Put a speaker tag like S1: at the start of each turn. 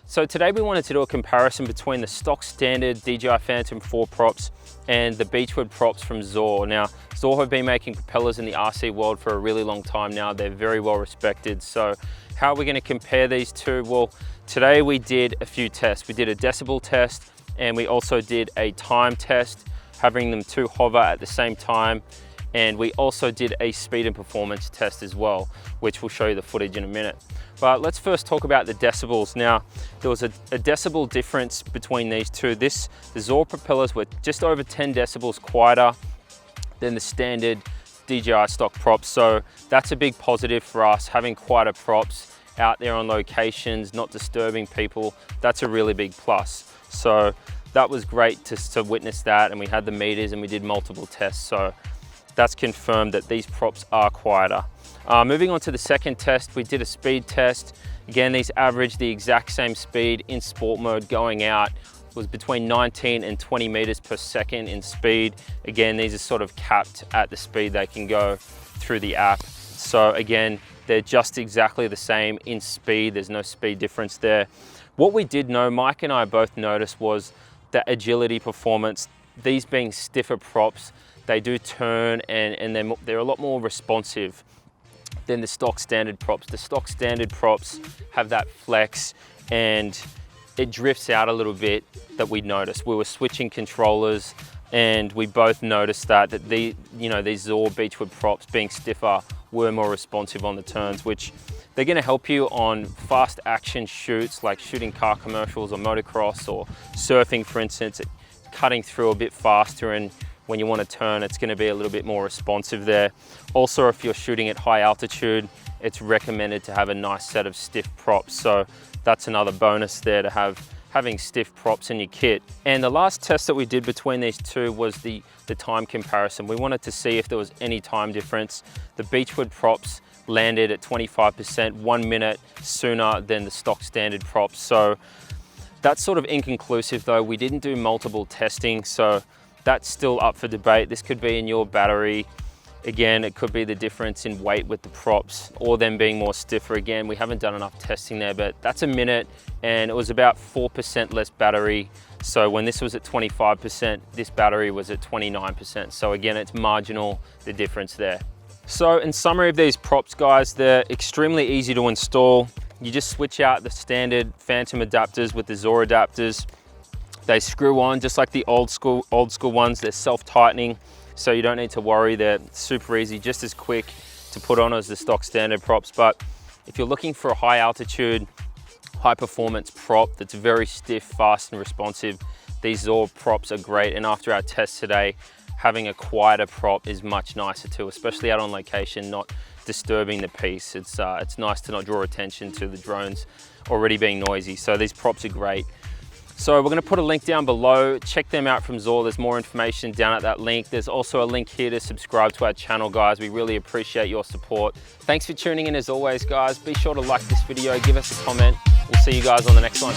S1: So today we wanted to do a comparison between the stock standard DJI Phantom 4 props and the Beechwood props from Xoar. Now, Xoar have been making propellers in the RC world for a really long time now. They're very well respected. So how are we going to compare these two? Well, today we did a few tests. We did a decibel test and we also did a time test, having them two hover at the same time. And we also did a speed and performance test as well, which we'll show you the footage in a minute. But let's first talk about the decibels. Now, there was a decibel difference between these two. The Xoar propellers were just over 10 decibels quieter than the standard DJI stock props. So that's a big positive for us, having quieter props out there on locations, not disturbing people. That's a really big plus. So that was great to witness that. And we had the meters and we did multiple tests. So that's confirmed that these props are quieter. Moving on to the second test, we did a speed test. Again, these averaged the exact same speed in sport mode going out. Was between 19 and 20 meters per second in speed. Again, these are sort of capped at the speed they can go through the app. So again, they're just exactly the same in speed. There's no speed difference there. What we did know, Mike and I both noticed, was the agility performance. These being stiffer props, they do turn and they're a lot more responsive than the stock standard props. The stock standard props have that flex and it drifts out a little bit that we noticed. We were switching controllers and we both noticed that these Xoar Beechwood props being stiffer were more responsive on the turns, which they're gonna help you on fast action shoots like shooting car commercials or motocross or surfing, for instance, cutting through a bit faster, and when you want to turn, it's going to be a little bit more responsive there. Also, if you're shooting at high altitude, it's recommended to have a nice set of stiff props. So that's another bonus there, to having stiff props in your kit. And the last test that we did between these two was the time comparison. We wanted to see if there was any time difference. The Beechwood props landed at 25%, 1 minute sooner than the stock standard props. So that's sort of inconclusive though. We didn't do multiple testing, so that's still up for debate. This could be in your battery. Again, it could be the difference in weight with the props or them being more stiffer. Again, we haven't done enough testing there, but that's a minute and it was about 4% less battery. So when this was at 25%, this battery was at 29%. So again, it's marginal, the difference there. So in summary of these props, guys, they're extremely easy to install. You just switch out the standard Phantom adapters with the Xoar adapters. They screw on just like the old school ones. They're self-tightening, so you don't need to worry. They're super easy, just as quick to put on as the stock standard props. But if you're looking for a high altitude, high performance prop that's very stiff, fast and responsive, these Xoar props are great. And after our test today, having a quieter prop is much nicer too, especially out on location, not disturbing the piece. It's nice to not draw attention to the drones already being noisy. So these props are great. So we're going to put a link down below. Check them out from Xoar. There's more information down at that link. There's also a link here to subscribe to our channel, guys. We really appreciate your support. Thanks for tuning in as always, guys. Be sure to like this video, give us a comment. We'll see you guys on the next one.